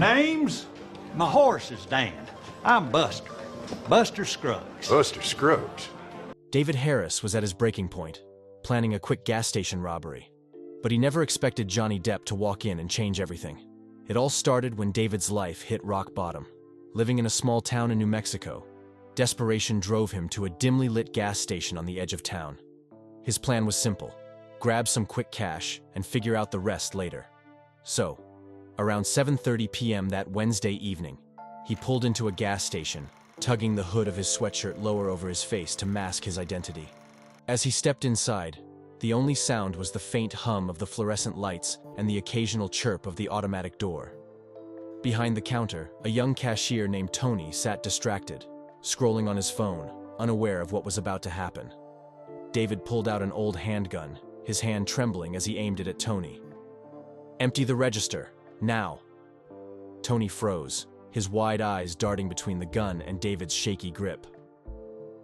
Names? My horse is Dan. I'm Buster. Buster Scruggs. Buster Scruggs. David Harris was at his breaking point, planning a quick gas station robbery. But he never expected Johnny Depp to walk in and change everything. It all started when David's life hit rock bottom. Living in a small town in New Mexico, desperation drove him to a dimly lit gas station on the edge of town. His plan was simple: grab some quick cash and figure out the rest later. So, around 7:30 p.m. that Wednesday evening, he pulled into a gas station, tugging the hood of his sweatshirt lower over his face to mask his identity. As he stepped inside, the only sound was the faint hum of the fluorescent lights and the occasional chirp of the automatic door. Behind the counter, a young cashier named Tony sat distracted, scrolling on his phone, unaware of what was about to happen. David pulled out an old handgun, his hand trembling as he aimed it at Tony. "Empty the register, now." Tony froze, his wide eyes darting between the gun and David's shaky grip.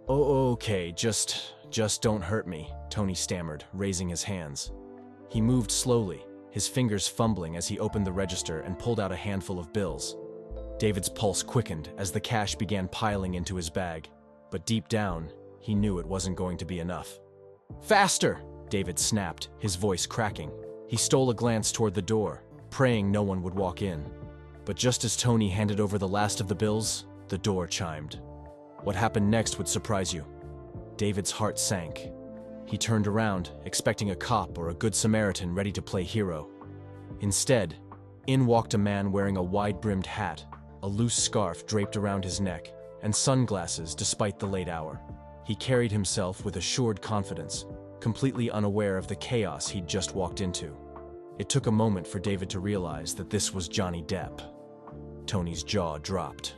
"Oh, okay, just don't hurt me," Tony stammered, raising his hands. He moved slowly, his fingers fumbling as he opened the register and pulled out a handful of bills. David's pulse quickened as the cash began piling into his bag, but deep down, he knew it wasn't going to be enough. "Faster!" David snapped, his voice cracking. He stole a glance toward the door, praying no one would walk in. But just as Tony handed over the last of the bills, the door chimed. What happened next would surprise you. David's heart sank. He turned around, expecting a cop or a good Samaritan ready to play hero. Instead, in walked a man wearing a wide-brimmed hat, a loose scarf draped around his neck, and sunglasses despite the late hour. He carried himself with assured confidence, completely unaware of the chaos he'd just walked into. It took a moment for David to realize that this was Johnny Depp. Tony's jaw dropped.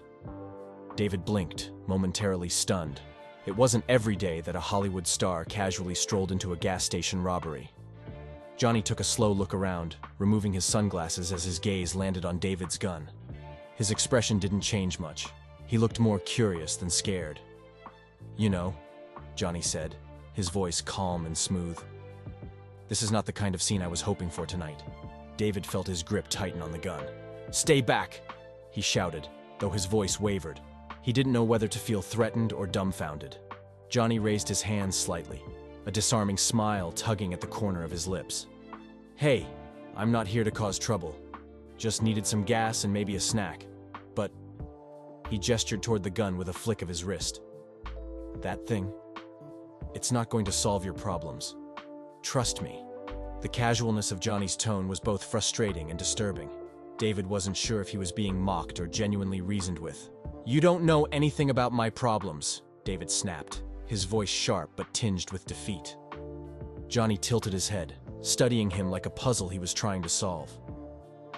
David blinked, momentarily stunned. It wasn't every day that a Hollywood star casually strolled into a gas station robbery. Johnny took a slow look around, removing his sunglasses as his gaze landed on David's gun. His expression didn't change much. He looked more curious than scared. "You know," Johnny said, his voice calm and smooth. "This is not the kind of scene I was hoping for tonight." David felt his grip tighten on the gun. "Stay back!" he shouted, though his voice wavered. He didn't know whether to feel threatened or dumbfounded. Johnny raised his hands slightly, a disarming smile tugging at the corner of his lips. "Hey, I'm not here to cause trouble. Just needed some gas and maybe a snack. But..." He gestured toward the gun with a flick of his wrist. "That thing? It's not going to solve your problems. Trust me." The casualness of Johnny's tone was both frustrating and disturbing. David wasn't sure if he was being mocked or genuinely reasoned with. "You don't know anything about my problems," David snapped, his voice sharp but tinged with defeat. Johnny tilted his head, studying him like a puzzle he was trying to solve.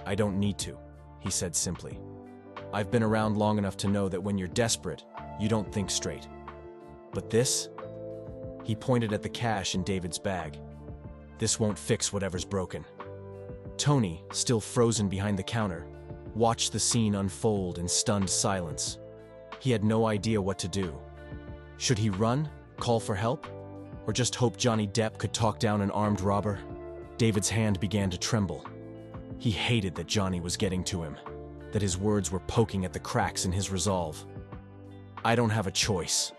"I don't need to," he said simply. "I've been around long enough to know that when you're desperate, you don't think straight. But this?" He pointed at the cash in David's bag. "This won't fix whatever's broken." Tony, still frozen behind the counter, watched the scene unfold in stunned silence. He had no idea what to do. Should he run, call for help, or just hope Johnny Depp could talk down an armed robber? David's hand began to tremble. He hated that Johnny was getting to him, that his words were poking at the cracks in his resolve. "I don't have a choice,"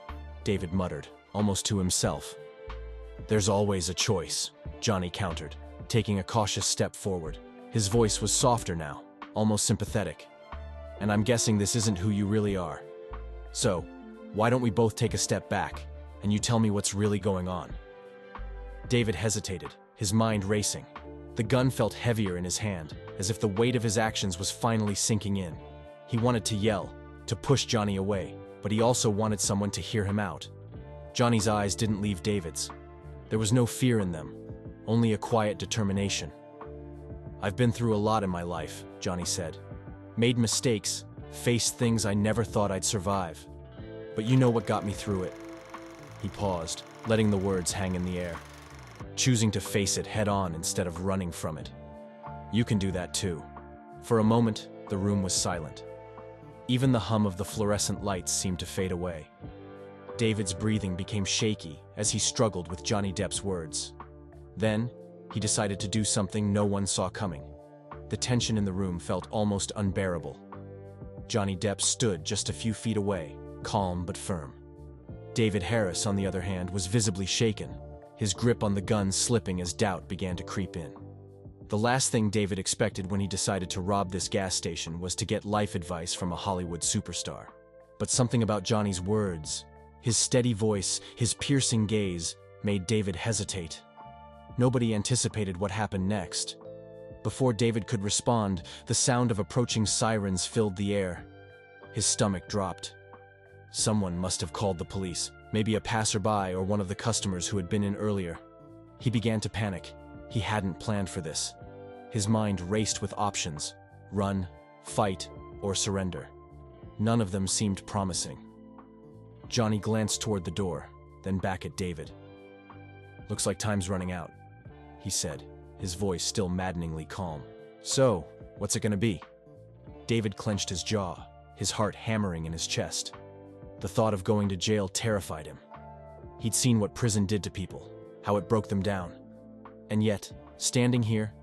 David muttered, almost to himself. "There's always a choice," Johnny countered, taking a cautious step forward. His voice was softer now, almost sympathetic. "And I'm guessing this isn't who you really are. So, why don't we both take a step back, and you tell me what's really going on?" David hesitated, his mind racing. The gun felt heavier in his hand, as if the weight of his actions was finally sinking in. He wanted to yell, to push Johnny away, but he also wanted someone to hear him out. Johnny's eyes didn't leave David's. There was no fear in them, only a quiet determination. "I've been through a lot in my life," Johnny said. "Made mistakes, faced things I never thought I'd survive. But you know what got me through it." He paused, letting the words hang in the air, choosing to face it head-on instead of running from it. "You can do that too." For a moment, the room was silent. Even the hum of the fluorescent lights seemed to fade away. David's breathing became shaky as he struggled with Johnny Depp's words. Then, he decided to do something no one saw coming. The tension in the room felt almost unbearable. Johnny Depp stood just a few feet away, calm but firm. David Harris, on the other hand, was visibly shaken, his grip on the gun slipping as doubt began to creep in. The last thing David expected when he decided to rob this gas station was to get life advice from a Hollywood superstar. But something about Johnny's words, his steady voice, his piercing gaze, made David hesitate. Nobody anticipated what happened next. Before David could respond, the sound of approaching sirens filled the air. His stomach dropped. Someone must have called the police, maybe a passerby or one of the customers who had been in earlier. He began to panic. He hadn't planned for this. His mind raced with options: run, fight, or surrender. None of them seemed promising. Johnny glanced toward the door, then back at David. "Looks like time's running out," he said, his voice still maddeningly calm. "So, what's it gonna be?" David clenched his jaw, his heart hammering in his chest. The thought of going to jail terrified him. He'd seen what prison did to people, how it broke them down. And yet, standing here,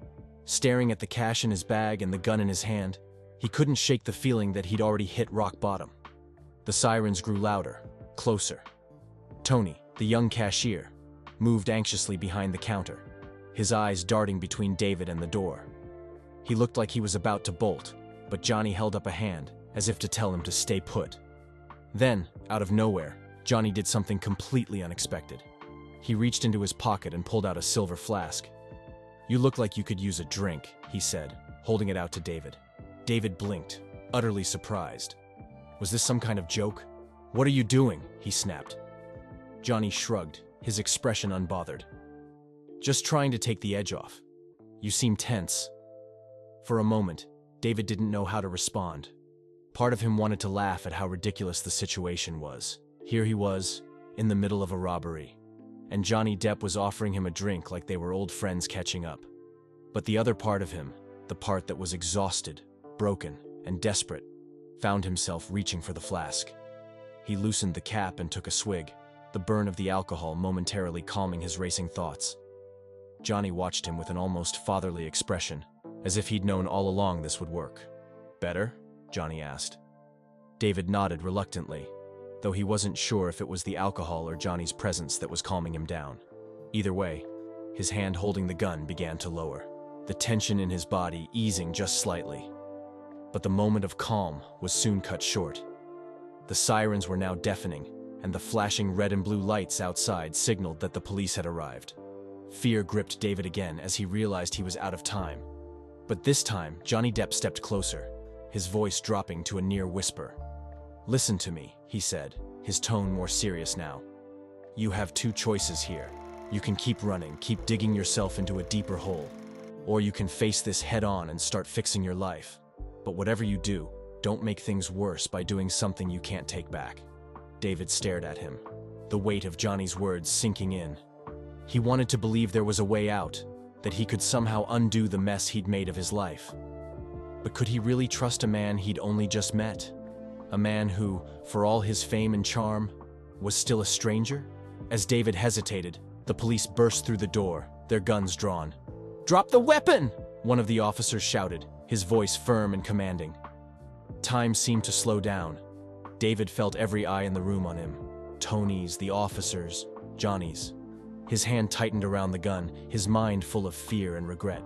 staring at the cash in his bag and the gun in his hand, he couldn't shake the feeling that he'd already hit rock bottom. The sirens grew louder, closer. Tony, the young cashier, moved anxiously behind the counter, his eyes darting between David and the door. He looked like he was about to bolt, but Johnny held up a hand, as if to tell him to stay put. Then, out of nowhere, Johnny did something completely unexpected. He reached into his pocket and pulled out a silver flask. "You look like you could use a drink," he said, holding it out to David. David blinked, utterly surprised. Was this some kind of joke? "What are you doing?" he snapped. Johnny shrugged, his expression unbothered. "Just trying to take the edge off. You seem tense." For a moment, David didn't know how to respond. Part of him wanted to laugh at how ridiculous the situation was. Here he was, in the middle of a robbery, and Johnny Depp was offering him a drink like they were old friends catching up. But the other part of him, the part that was exhausted, broken, and desperate, found himself reaching for the flask. He loosened the cap and took a swig, the burn of the alcohol momentarily calming his racing thoughts. Johnny watched him with an almost fatherly expression, as if he'd known all along this would work. "Better?" Johnny asked. David nodded reluctantly, though he wasn't sure if it was the alcohol or Johnny's presence that was calming him down. Either way, his hand holding the gun began to lower, the tension in his body easing just slightly. But the moment of calm was soon cut short. The sirens were now deafening, and the flashing red and blue lights outside signaled that the police had arrived. Fear gripped David again as he realized he was out of time. But this time, Johnny Depp stepped closer, his voice dropping to a near whisper. "Listen to me," he said, his tone more serious now. "You have two choices here. You can keep running, keep digging yourself into a deeper hole, or you can face this head-on and start fixing your life. But whatever you do, don't make things worse by doing something you can't take back." David stared at him, the weight of Johnny's words sinking in. He wanted to believe there was a way out, that he could somehow undo the mess he'd made of his life. But could he really trust a man he'd only just met? A man who, for all his fame and charm, was still a stranger? As David hesitated, the police burst through the door, their guns drawn. "Drop the weapon!" one of the officers shouted, his voice firm and commanding. Time seemed to slow down. David felt every eye in the room on him. Tony's, the officers, Johnny's. His hand tightened around the gun, his mind full of fear and regret.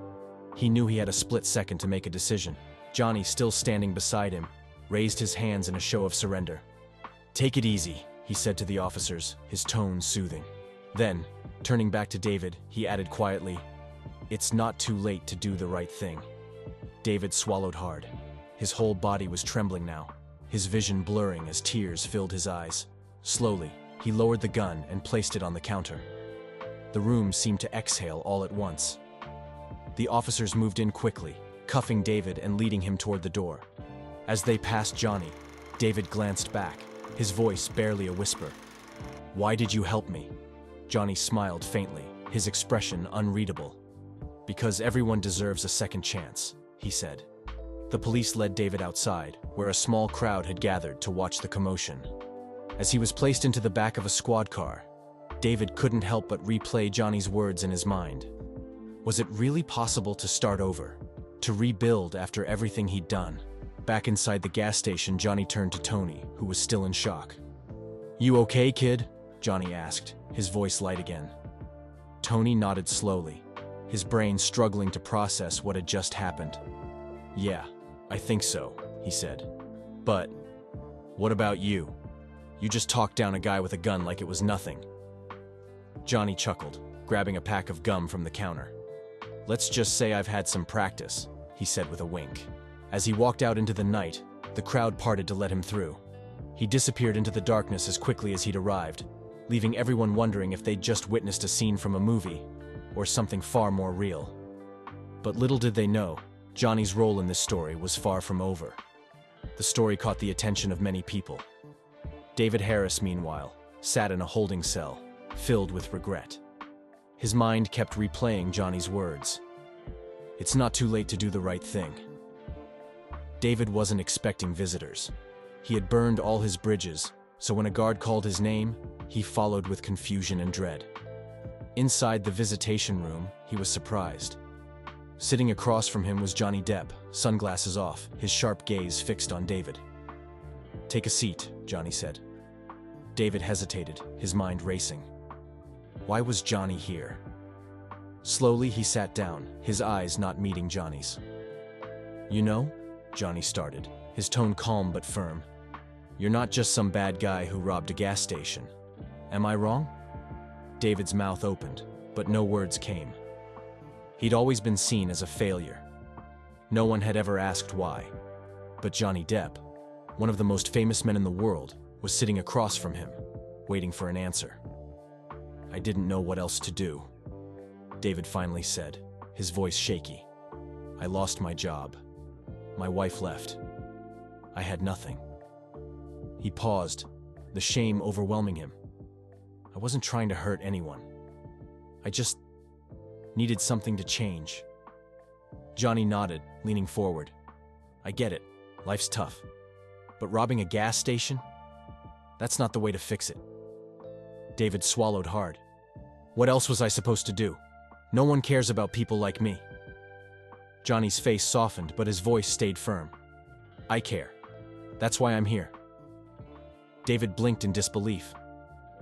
He knew he had a split second to make a decision. Johnny, still standing beside him, raised his hands in a show of surrender. "Take it easy," he said to the officers, his tone soothing. Then, turning back to David, he added quietly, "It's not too late to do the right thing." David swallowed hard. His whole body was trembling now, his vision blurring as tears filled his eyes. Slowly, he lowered the gun and placed it on the counter. The room seemed to exhale all at once. The officers moved in quickly, cuffing David and leading him toward the door. As they passed Johnny, David glanced back, his voice barely a whisper. "Why did you help me?" Johnny smiled faintly, his expression unreadable. "Because everyone deserves a second chance," he said. The police led David outside, where a small crowd had gathered to watch the commotion. As he was placed into the back of a squad car, David couldn't help but replay Johnny's words in his mind. Was it really possible to start over? to rebuild after everything he'd done. Back inside the gas station, Johnny turned to Tony, who was still in shock. "You okay, kid?" Johnny asked, his voice light again. Tony nodded slowly, his brain struggling to process what had just happened. "Yeah, I think so," he said. "But what about you? You just talked down a guy with a gun like it was nothing." Johnny chuckled, grabbing a pack of gum from the counter. "Let's just say I've had some practice," he said with a wink. As he walked out into the night, the crowd parted to let him through. He disappeared into the darkness as quickly as he'd arrived, leaving everyone wondering if they'd just witnessed a scene from a movie, or something far more real. But little did they know, Johnny's role in this story was far from over. The story caught the attention of many people. David Harris, meanwhile, sat in a holding cell, filled with regret. His mind kept replaying Johnny's words. It's not too late to do the right thing. David wasn't expecting visitors. He had burned all his bridges, so when a guard called his name, he followed with confusion and dread. Inside the visitation room, he was surprised. Sitting across from him was Johnny Depp, sunglasses off, his sharp gaze fixed on David. "Take a seat," Johnny said. David hesitated, his mind racing. Why was Johnny here? Slowly, he sat down, his eyes not meeting Johnny's. "You know," Johnny started, his tone calm but firm, "you're not just some bad guy who robbed a gas station. Am I wrong?" David's mouth opened, but no words came. He'd always been seen as a failure. No one had ever asked why. But Johnny Depp, one of the most famous men in the world, was sitting across from him, waiting for an answer. "I didn't know what else to do," David finally said, his voice shaky. "I lost my job. My wife left. I had nothing." He paused, the shame overwhelming him. "I wasn't trying to hurt anyone. I just needed something to change." Johnny nodded, leaning forward. "I get it. Life's tough. But robbing a gas station? That's not the way to fix it." David swallowed hard. "What else was I supposed to do? No one cares about people like me." Johnny's face softened, but his voice stayed firm. "I care. That's why I'm here." David blinked in disbelief.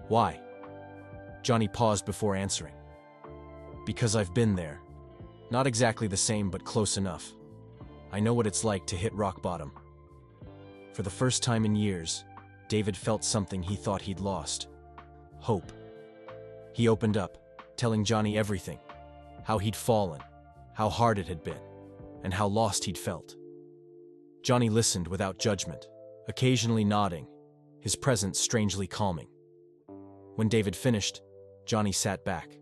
"Why?" Johnny paused before answering. "Because I've been there. Not exactly the same, but close enough. I know what it's like to hit rock bottom." For the first time in years, David felt something he thought he'd lost. Hope. He opened up, telling Johnny everything. How he'd fallen, how hard it had been, and how lost he'd felt. Johnny listened without judgment, occasionally nodding, his presence strangely calming. When David finished, Johnny sat back,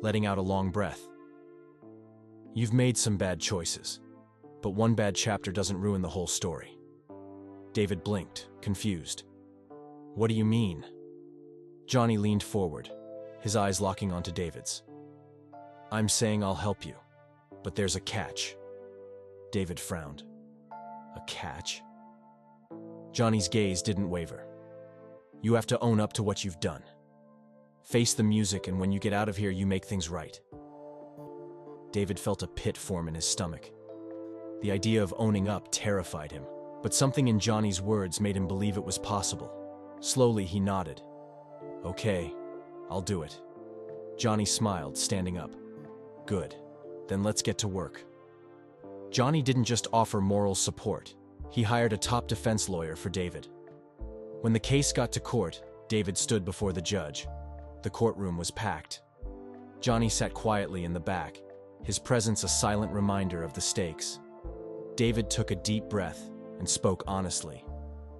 letting out a long breath. "You've made some bad choices, but one bad chapter doesn't ruin the whole story." David blinked, confused. "What do you mean?" Johnny leaned forward, his eyes locking onto David's. "I'm saying I'll help you, but there's a catch." David frowned. "A catch?" Johnny's gaze didn't waver. "You have to own up to what you've done. Face the music, and when you get out of here, you make things right." David felt a pit form in his stomach. The idea of owning up terrified him, but something in Johnny's words made him believe it was possible. Slowly, he nodded. "Okay, I'll do it." Johnny smiled, standing up. "Good. Then let's get to work." Johnny didn't just offer moral support. He hired a top defense lawyer for David. When the case got to court, David stood before the judge. The courtroom was packed. Johnny sat quietly in the back, his presence a silent reminder of the stakes. David took a deep breath and spoke honestly.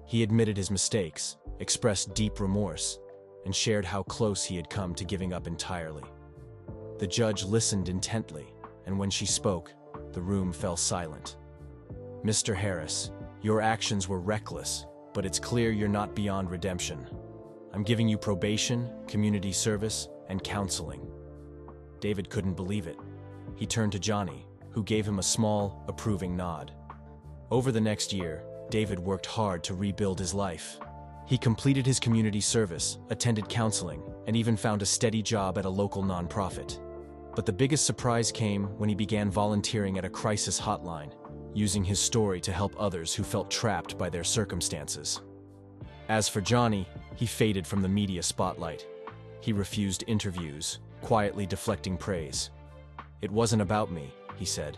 He admitted his mistakes, expressed deep remorse, and shared how close he had come to giving up entirely. The judge listened intently, and when she spoke, the room fell silent. "Mr. Harris, your actions were reckless, but it's clear you're not beyond redemption. I'm giving you probation, community service, and counseling." David couldn't believe it. He turned to Johnny, who gave him a small, approving nod. Over the next year, David worked hard to rebuild his life. He completed his community service, attended counseling, and even found a steady job at a local nonprofit. But the biggest surprise came when he began volunteering at a crisis hotline, using his story to help others who felt trapped by their circumstances. As for Johnny, he faded from the media spotlight. He refused interviews, quietly deflecting praise. "It wasn't about me," he said.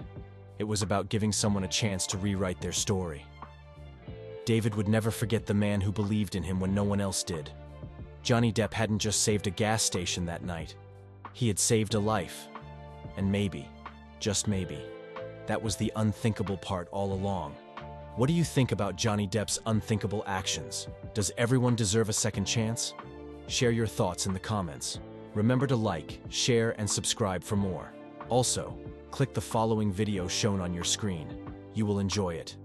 "It was about giving someone a chance to rewrite their story." David would never forget the man who believed in him when no one else did. Johnny Depp hadn't just saved a gas station that night. He had saved a life. And maybe, just maybe, that was the unthinkable part all along. What do you think about Johnny Depp's unthinkable actions? Does everyone deserve a second chance? Share your thoughts in the comments. Remember to like, share, and subscribe for more. Also, click the following video shown on your screen. You will enjoy it.